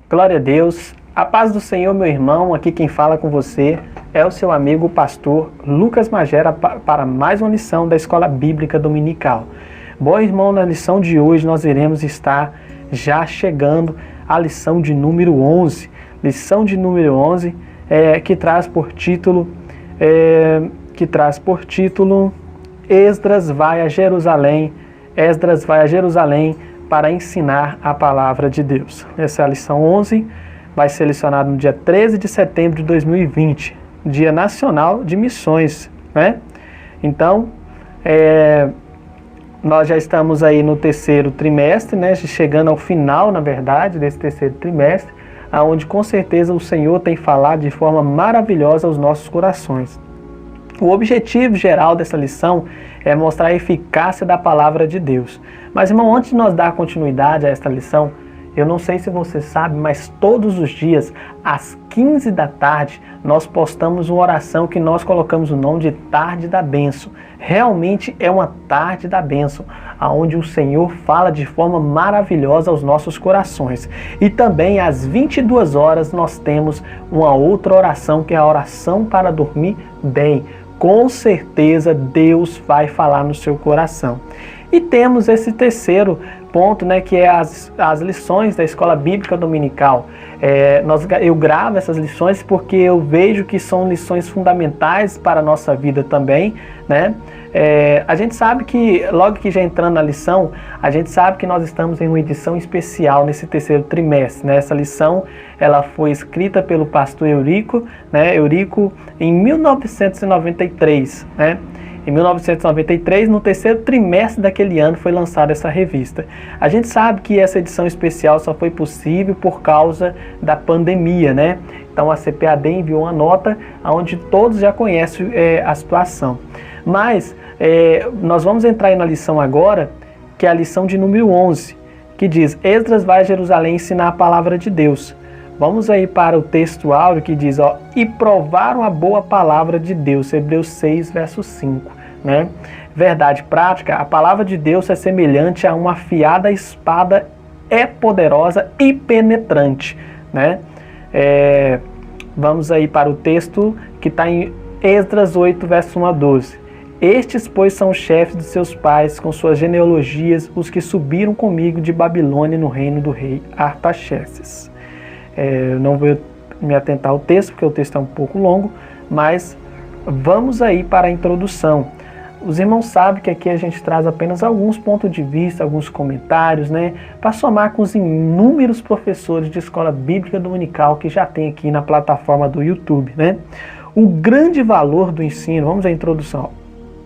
Glória a Deus. A paz do Senhor, meu irmão. Aqui quem fala com você é o seu amigo, o pastor Lucas Magera, para mais uma lição da Escola Bíblica Dominical. Bom, irmão, na lição de hoje nós iremos estar já chegando à lição de número 11. Lição de número 11 que traz por título Esdras vai a Jerusalém. Esdras vai a Jerusalém para ensinar a palavra de Deus. Essa é a lição 11, vai ser lecionada no dia 13 de setembro de 2020, Dia Nacional de Missões, né? Então, nós já estamos aí no terceiro trimestre, né? Chegando ao final, na verdade, desse terceiro trimestre, onde com certeza o Senhor tem falado de forma maravilhosa aos nossos corações. O objetivo geral dessa lição é mostrar a eficácia da palavra de Deus. Mas, irmão, antes de nós dar continuidade a esta lição, eu não sei se você sabe, mas todos os dias, às 15 da tarde, nós postamos uma oração que nós colocamos o nome de Tarde da Bênção. Realmente é uma tarde da bênção, onde o Senhor fala de forma maravilhosa aos nossos corações. E também às 22 horas nós temos uma outra oração, que é a oração para dormir bem. Com certeza Deus vai falar no seu coração. E temos esse terceiro ponto, né, que é as lições da Escola Bíblica Dominical. Eu gravo essas lições porque eu vejo que são lições fundamentais para a nossa vida também, né? A gente sabe que, logo que já entrando na lição, a gente sabe que nós estamos em uma edição especial nesse terceiro trimestre, né? Essa lição, ela foi escrita pelo pastor Eurico, né? Eurico em 1993, né? Em 1993, no terceiro trimestre daquele ano, foi lançada essa revista. A gente sabe que essa edição especial só foi possível por causa da pandemia, né? Então a CPAD enviou uma nota onde todos já conhecem a situação. Mas nós vamos entrar aí na lição agora, que é a lição de número 11, que diz: Esdras vai a Jerusalém ensinar a palavra de Deus. Vamos aí para o texto áureo que diz, e provaram a boa palavra de Deus, Hebreus 6, verso 5, né? Verdade prática, a palavra de Deus é semelhante a uma afiada espada, é poderosa e penetrante, né? Vamos aí para o texto que está em Esdras 8, verso 1 a 12. Estes, pois, são os chefes de seus pais, com suas genealogias, os que subiram comigo de Babilônia no reino do rei Artaxerxes. Eu não vou me atentar ao texto, porque o texto é um pouco longo, mas vamos aí para a introdução. Os irmãos sabem que aqui a gente traz apenas alguns pontos de vista, alguns comentários, né, para somar com os inúmeros professores de escola bíblica dominical que já tem aqui na plataforma do YouTube, né? O grande valor do ensino, vamos à introdução.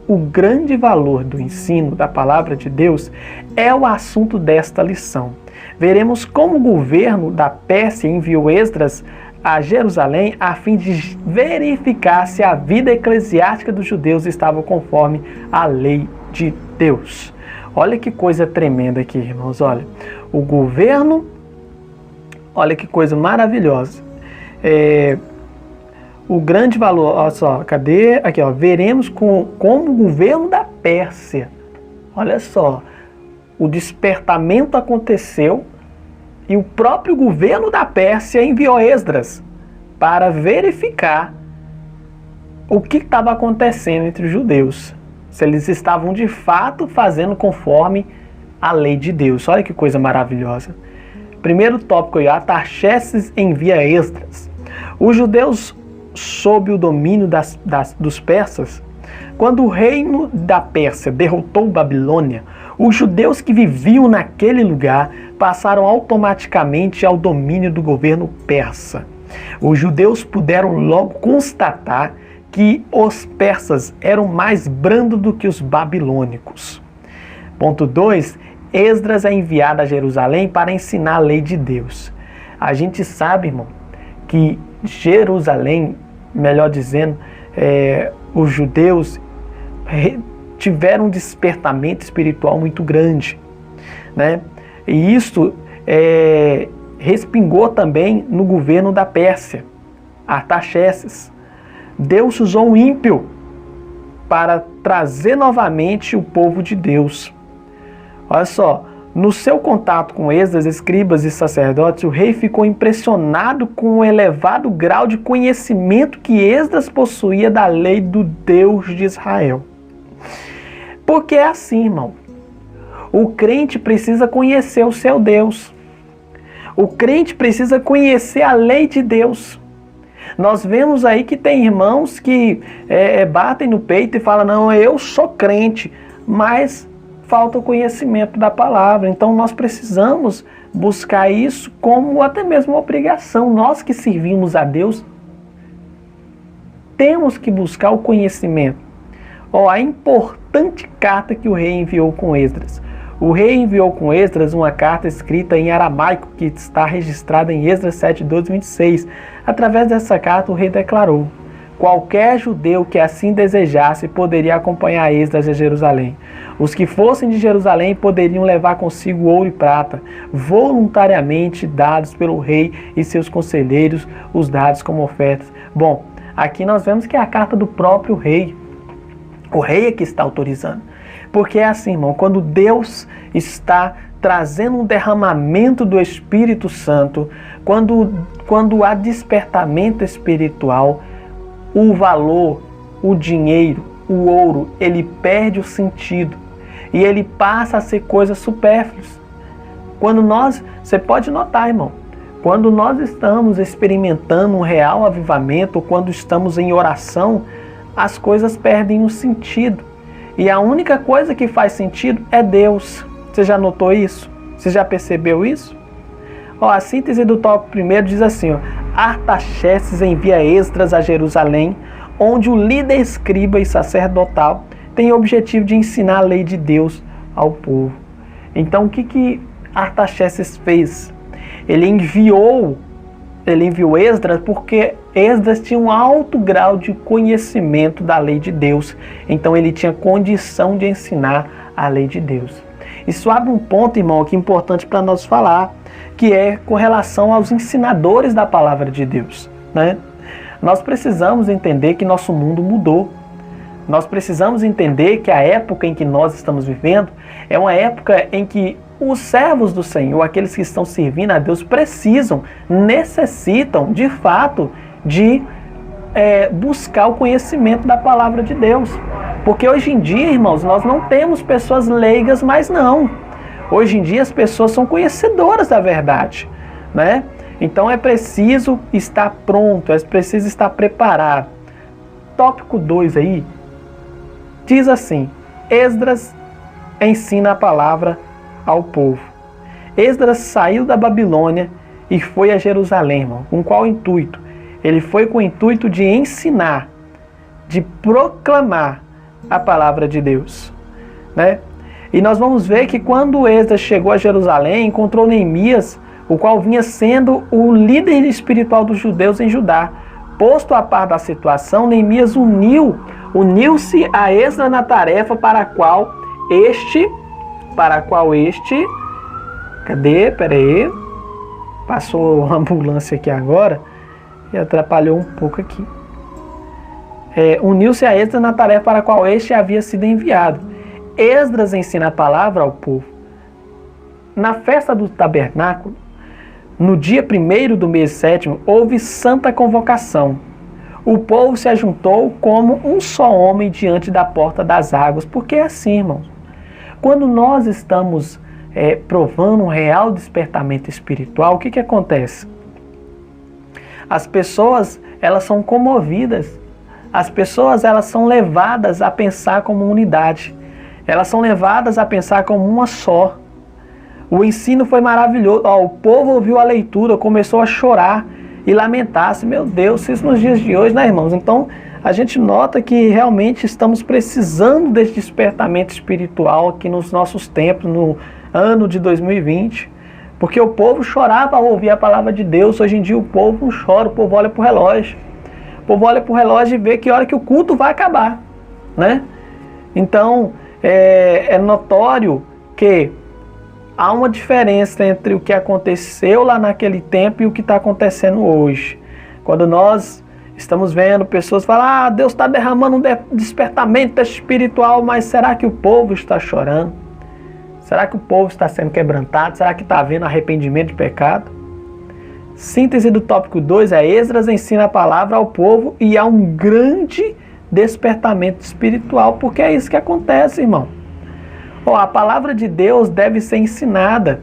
O grande valor do ensino da palavra de Deus é o assunto desta lição. Veremos como o governo da Pérsia enviou Esdras a Jerusalém a fim de verificar se a vida eclesiástica dos judeus estava conforme a lei de Deus. Olha que coisa tremenda aqui, irmãos. Olha, o governo, olha que coisa maravilhosa. O grande valor, olha só, cadê? Aqui, veremos como o governo da Pérsia, olha só, o despertamento aconteceu e o próprio governo da Pérsia enviou Esdras para verificar o que estava acontecendo entre os judeus, se eles estavam de fato fazendo conforme a lei de Deus. Olha que coisa maravilhosa. Primeiro tópico aí, Artaxerxes envia Esdras. Os judeus sob o domínio dos persas, quando o reino da Pérsia derrotou Babilônia, os judeus que viviam naquele lugar passaram automaticamente ao domínio do governo persa. Os judeus puderam logo constatar que os persas eram mais brandos do que os babilônicos. Ponto 2. Esdras é enviado a Jerusalém para ensinar a lei de Deus. A gente sabe, irmão, que Jerusalém, melhor dizendo, os judeus tiveram um despertamento espiritual muito grande, né? E isso respingou também no governo da Pérsia, Artaxerxes. Deus usou o ímpio para trazer novamente o povo de Deus. Olha só, No seu contato com Esdras, escribas e sacerdotes, o rei ficou impressionado com o elevado grau de conhecimento que Esdras possuía da lei do Deus de Israel. Porque é assim, irmão. O crente precisa conhecer o seu Deus. O crente precisa conhecer a lei de Deus. Nós vemos aí que tem irmãos que batem no peito e falam, não, eu sou crente, mas falta o conhecimento da palavra. Então nós precisamos buscar isso como até mesmo uma obrigação. Nós que servimos a Deus, temos que buscar o conhecimento. A importante carta que o rei enviou com Esdras. O rei enviou com Esdras uma carta escrita em aramaico, que está registrada em Esdras 7, 12, 26. Através dessa carta, o rei declarou: qualquer judeu que assim desejasse poderia acompanhar Esdras a Jerusalém. Os que fossem de Jerusalém poderiam levar consigo ouro e prata, voluntariamente dados pelo rei e seus conselheiros, os dados como ofertas. Bom, aqui nós vemos que é a carta do próprio rei. O rei é que está autorizando. Porque é assim, irmão, quando Deus está trazendo um derramamento do Espírito Santo, quando há despertamento espiritual, o valor, o dinheiro, o ouro, ele perde o sentido e ele passa a ser coisas supérfluas. Você pode notar, irmão, quando nós estamos experimentando um real avivamento, ou quando estamos em oração, as coisas perdem o sentido. E a única coisa que faz sentido é Deus. Você já notou isso? Você já percebeu isso? A síntese do tópico primeiro diz assim: Artaxerxes envia Esdras a Jerusalém, onde o líder escriba e sacerdotal tem o objetivo de ensinar a lei de Deus ao povo. Então o que Artaxerxes fez? Ele enviou Esdras porque Esdras tinha um alto grau de conhecimento da lei de Deus. Então ele tinha condição de ensinar a lei de Deus. Isso abre um ponto, irmão, aqui importante para nós falar, que é com relação aos ensinadores da palavra de Deus, né? Nós precisamos entender que nosso mundo mudou. Nós precisamos entender que a época em que nós estamos vivendo é uma época em que os servos do Senhor, aqueles que estão servindo a Deus, necessitam, de fato, de buscar o conhecimento da palavra de Deus. Porque hoje em dia, irmãos, nós não temos pessoas leigas mais não. Hoje em dia as pessoas são conhecedoras da verdade, né? Então é preciso estar pronto, é preciso estar preparado. Tópico 2 aí, diz assim: Esdras ensina a palavra ao povo. Esdras saiu da Babilônia e foi a Jerusalém, irmão. Com qual intuito? Ele foi com o intuito de ensinar, de proclamar a palavra de Deus, né? E nós vamos ver que quando Esdras chegou a Jerusalém, encontrou Neemias, o qual vinha sendo o líder espiritual dos judeus em Judá. Posto a par da situação, Neemias uniu-se a Esdras na tarefa para a qual este, peraí, passou uma ambulância aqui agora e atrapalhou um pouco aqui. Uniu-se a Esdras na tarefa para a qual este havia sido enviado. Esdras ensina a palavra ao povo. Na festa do tabernáculo, no dia 1º do mês 7º, houve santa convocação. O povo se ajuntou como um só homem diante da porta das águas. Porque é assim, irmãos. Quando nós estamos provando um real despertamento espiritual, o que acontece? As pessoas, elas são comovidas. As pessoas, elas são levadas a pensar como unidade. Elas são levadas a pensar como uma só. O ensino foi maravilhoso. O povo ouviu a leitura, começou a chorar e lamentar-se. Meu Deus, isso nos dias de hoje, né, irmãos? Então, a gente nota que realmente estamos precisando desse despertamento espiritual aqui nos nossos tempos, no ano de 2020. Porque o povo chorava ao ouvir a palavra de Deus. Hoje em dia o povo não chora, o povo olha para o relógio. O povo olha para o relógio e vê que hora que o culto vai acabar, né? Então, é notório que há uma diferença entre o que aconteceu lá naquele tempo e o que está acontecendo hoje. Quando nós estamos vendo pessoas falar, Deus está derramando um despertamento espiritual, mas será que o povo está chorando? Será que o povo está sendo quebrantado? Será que está havendo arrependimento de pecado? Síntese do tópico 2 é: Esdras ensina a palavra ao povo e há um grande despertamento espiritual, porque é isso que acontece, irmão. A palavra de Deus deve ser ensinada.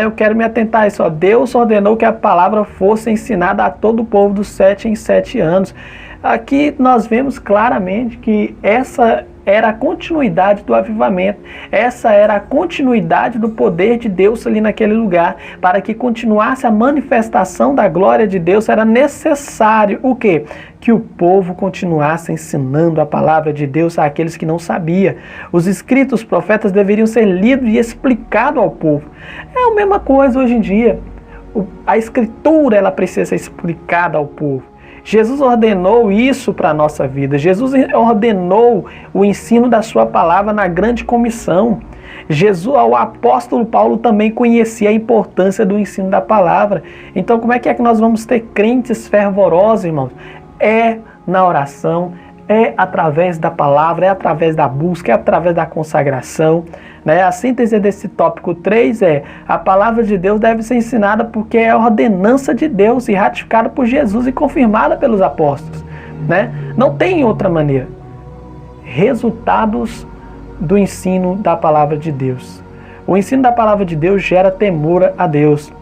Eu quero me atentar a isso. Deus ordenou que a palavra fosse ensinada a todo o povo dos 7 em 7 anos. Aqui nós vemos claramente que essa era a continuidade do avivamento. Essa era a continuidade do poder de Deus ali naquele lugar. Para que continuasse a manifestação da glória de Deus, era necessário o quê? Que o povo continuasse ensinando a palavra de Deus àqueles que não sabiam. Os escritos, os profetas deveriam ser lidos e explicados ao povo. É a mesma coisa hoje em dia. A escritura ela precisa ser explicada ao povo. Jesus ordenou isso para a nossa vida. Jesus ordenou o ensino da sua palavra na grande comissão. O apóstolo Paulo também conhecia a importância do ensino da palavra. Então, como é que nós vamos ter crentes fervorosos, irmãos? É na oração, é através da palavra, é através da busca, é através da consagração. A síntese desse tópico 3 é: a palavra de Deus deve ser ensinada porque é a ordenança de Deus e ratificada por Jesus e confirmada pelos apóstolos. Não tem outra maneira. Resultados do ensino da palavra de Deus. O ensino da palavra de Deus gera temor a Deus.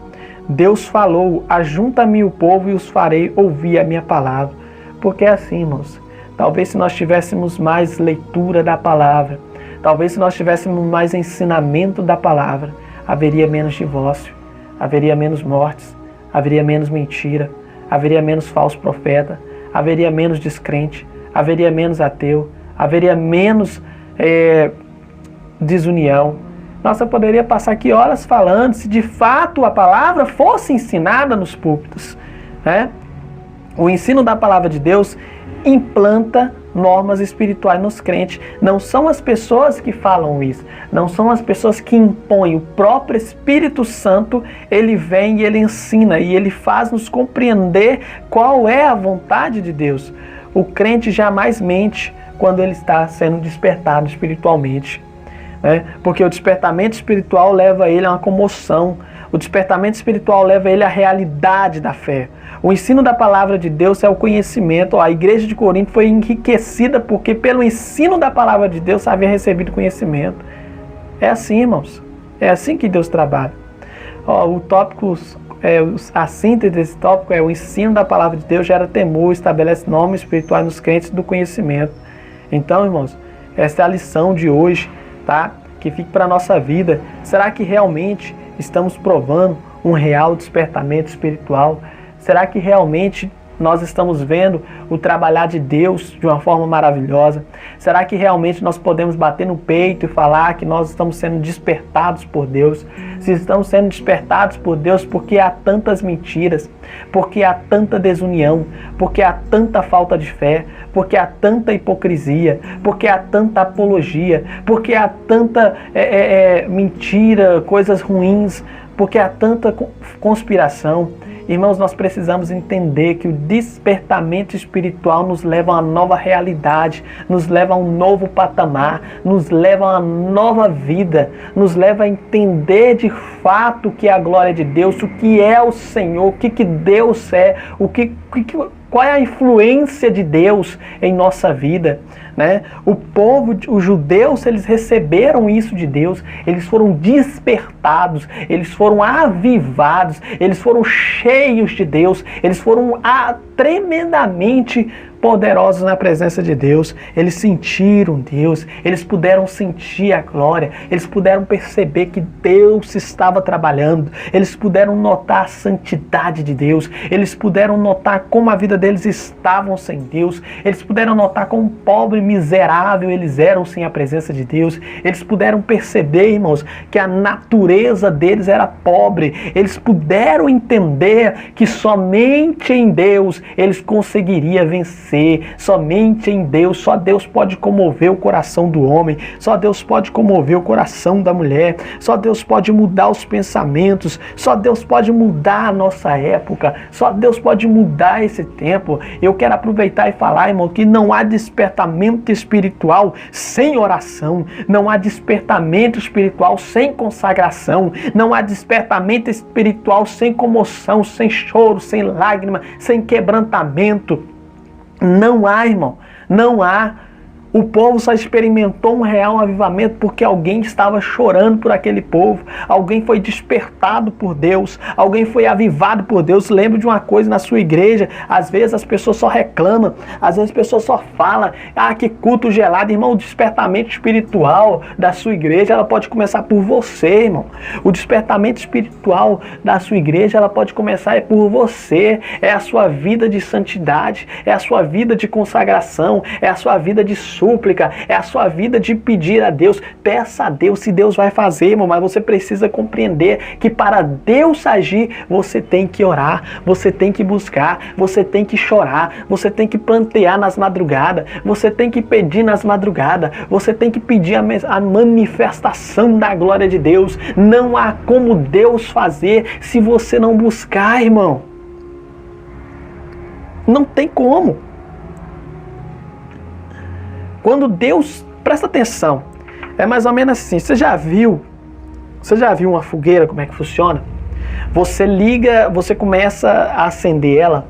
Deus falou: ajunta-me o povo e os farei ouvir a minha palavra. Porque é assim, irmãos. Talvez se nós tivéssemos mais leitura da palavra, talvez se nós tivéssemos mais ensinamento da palavra, haveria menos divórcio, haveria menos mortes, haveria menos mentira, haveria menos falso profeta, haveria menos descrente, haveria menos ateu, haveria menos desunião. Nossa, eu poderia passar aqui horas falando se de fato a palavra fosse ensinada nos púlpitos. O ensino da palavra de Deus implanta normas espirituais nos crentes. Não são as pessoas que falam isso, não são as pessoas que impõem. O próprio Espírito Santo, ele vem e ele ensina e ele faz nos compreender qual é a vontade de Deus. O crente jamais mente quando ele está sendo despertado espiritualmente, porque o despertamento espiritual leva ele a uma comoção. O despertamento espiritual leva ele à realidade da fé. O ensino da palavra de Deus é o conhecimento. A igreja de Corinto foi enriquecida porque pelo ensino da palavra de Deus havia recebido conhecimento. É assim, irmãos. É assim que Deus trabalha. O tópico, a síntese desse tópico é: o ensino da palavra de Deus gera temor, estabelece normas espirituais nos crentes do conhecimento. Então, irmãos, essa é a lição de hoje, tá? Que fique para a nossa vida. Será que realmente estamos provando um real despertamento espiritual? Será que realmente nós estamos vendo o trabalhar de Deus de uma forma maravilhosa? Será que realmente nós podemos bater no peito e falar que nós estamos sendo despertados por Deus? Se estamos sendo despertados por Deus, porque há tantas mentiras, porque há tanta desunião, porque há tanta falta de fé, porque há tanta hipocrisia, porque há tanta apologia, porque há tanta mentira, coisas ruins, porque há tanta conspiração. Irmãos, nós precisamos entender que o despertamento espiritual nos leva a uma nova realidade, nos leva a um novo patamar, nos leva a uma nova vida, nos leva a entender de fato o que é a glória de Deus, o que é o Senhor, o que Deus é, qual é a influência de Deus em nossa vida. O povo, os judeus, eles receberam isso de Deus, eles foram despertados, eles foram avivados, eles foram cheios de Deus, eles foram tremendamente poderosos na presença de Deus. Eles sentiram Deus, eles puderam sentir a glória, eles puderam perceber que Deus estava trabalhando, eles puderam notar a santidade de Deus, eles puderam notar como a vida deles estava sem Deus, eles puderam notar como pobre e miserável eles eram sem a presença de Deus, eles puderam perceber, irmãos, que a natureza deles era pobre, eles puderam entender que somente em Deus eles conseguiriam vencer. Somente em Deus, só Deus pode comover o coração do homem, só Deus pode comover o coração da mulher, só Deus pode mudar os pensamentos, só Deus pode mudar a nossa época, só Deus pode mudar esse tempo. Eu quero aproveitar e falar, irmão, que não há despertamento despertamento espiritual sem oração. Não há despertamento espiritual sem consagração. Não há despertamento espiritual sem comoção, sem choro, sem lágrima, sem quebrantamento. Não há, irmão. Não há. O povo só experimentou um real avivamento porque alguém estava chorando por aquele povo. Alguém foi despertado por Deus. Alguém foi avivado por Deus. Lembre de uma coisa na sua igreja. Às vezes as pessoas só reclamam. Às vezes as pessoas só falam. Ah, que culto gelado. Irmão, o despertamento espiritual da sua igreja, ela pode começar por você, irmão. O despertamento espiritual da sua igreja, ela pode começar por você. É a sua vida de santidade. É a sua vida de consagração. É a sua vida de súplica, é a sua vida de pedir a Deus. Peça a Deus se Deus vai fazer, irmão, mas você precisa compreender que para Deus agir, você tem que orar, você tem que buscar, você tem que chorar, você tem que plantear nas madrugadas, você tem que pedir nas madrugadas, você tem que pedir a manifestação da glória de Deus. Não há como Deus fazer se você não buscar, irmão. Não tem como. Quando Deus, presta atenção, é mais ou menos assim, você já viu uma fogueira, como é que funciona? Você liga, você começa a acender ela,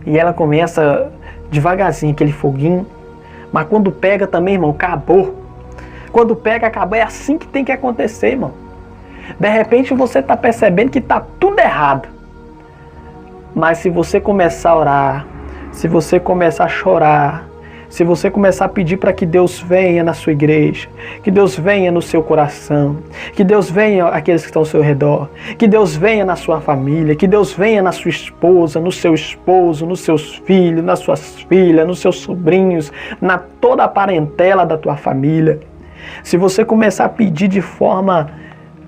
e ela começa devagarzinho, aquele foguinho, mas quando pega também, irmão, acabou. Quando pega, acabou, é assim que tem que acontecer, irmão. De repente você está percebendo que está tudo errado, mas se você começar a orar, se você começar a chorar, se você começar a pedir para que Deus venha na sua igreja, que Deus venha no seu coração, que Deus venha àqueles que estão ao seu redor, que Deus venha na sua família, que Deus venha na sua esposa, no seu esposo, nos seus filhos, nas suas filhas, nos seus sobrinhos, na toda a parentela da tua família. Se você começar a pedir de forma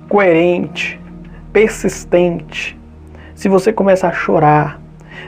coerente, persistente, se você começar a chorar,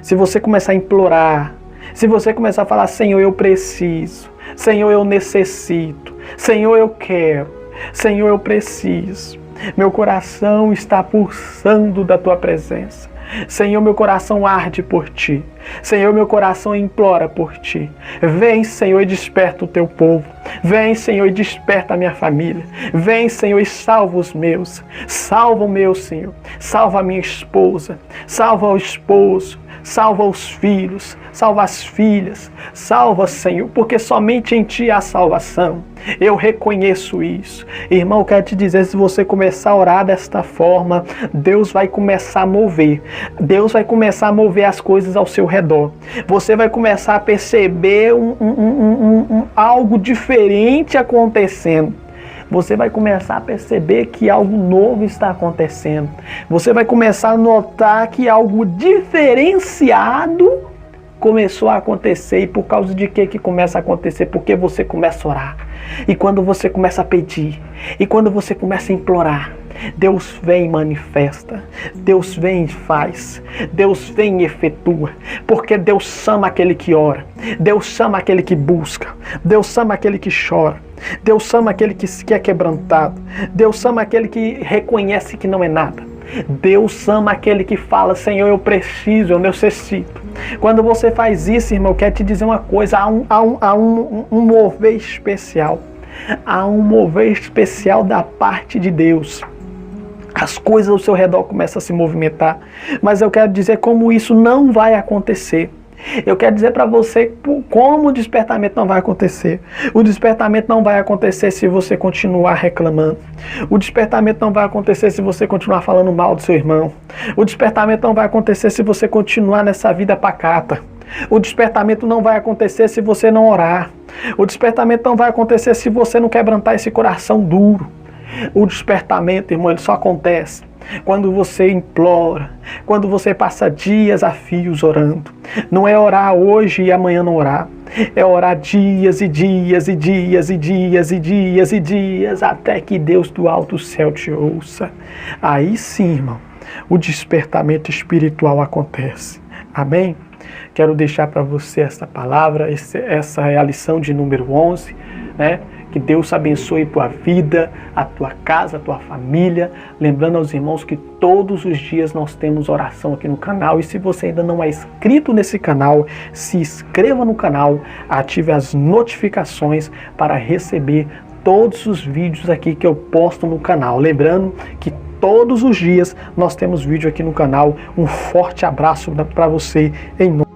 se você começar a implorar, se você começar a falar, Senhor, eu preciso, Senhor, eu necessito, Senhor, eu quero, Senhor, eu preciso, meu coração está pulsando da tua presença, Senhor, meu coração arde por ti, Senhor, meu coração implora por ti. Vem, Senhor, e desperta o teu povo. Vem, Senhor, e desperta a minha família. Vem, Senhor, e salva os meus. Salva o meu, Senhor. Salva a minha esposa. Salva o esposo. Salva os filhos, salva as filhas, salva, Senhor, porque somente em Ti há salvação. Eu reconheço isso. Irmão, eu quero te dizer, se você começar a orar desta forma, Deus vai começar a mover. Deus vai começar a mover as coisas ao seu redor. Você vai começar a perceber algo diferente acontecendo. Você vai começar a perceber que algo novo está acontecendo. Você vai começar a notar que algo diferenciado começou a acontecer. E por causa de que começa a acontecer? Porque você começa a orar. E quando você começa a pedir, e quando você começa a implorar, Deus vem e manifesta, Deus vem e faz, Deus vem e efetua, porque Deus ama aquele que ora, Deus ama aquele que busca, Deus ama aquele que chora, Deus ama aquele que é quebrantado, Deus ama aquele que reconhece que não é nada, Deus ama aquele que fala, Senhor, eu preciso, eu necessito. Quando você faz isso, irmão, eu quero te dizer uma coisa, há um mover especial, há um mover especial da parte de Deus. As coisas ao seu redor começam a se movimentar. Mas eu quero dizer como isso não vai acontecer. Eu quero dizer para você como o despertamento não vai acontecer. O despertamento não vai acontecer se você continuar reclamando. O despertamento não vai acontecer se você continuar falando mal do seu irmão. O despertamento não vai acontecer se você continuar nessa vida pacata. O despertamento não vai acontecer se você não orar. O despertamento não vai acontecer se você não quebrantar esse coração duro. O despertamento, irmão, ele só acontece quando você implora, quando você passa dias a fios orando. Não é orar hoje e amanhã não orar. É orar dias e dias e dias e dias e dias e dias até que Deus do alto céu te ouça. Aí sim, irmão, o despertamento espiritual acontece. Amém? Quero deixar para você essa palavra, essa é a lição de número 11, né? Que Deus abençoe a tua vida, a tua casa, a tua família. Lembrando aos irmãos que todos os dias nós temos oração aqui no canal. E se você ainda não é inscrito nesse canal, se inscreva no canal, ative as notificações para receber todos os vídeos aqui que eu posto no canal. Lembrando que todos os dias nós temos vídeo aqui no canal. Um forte abraço para você em nome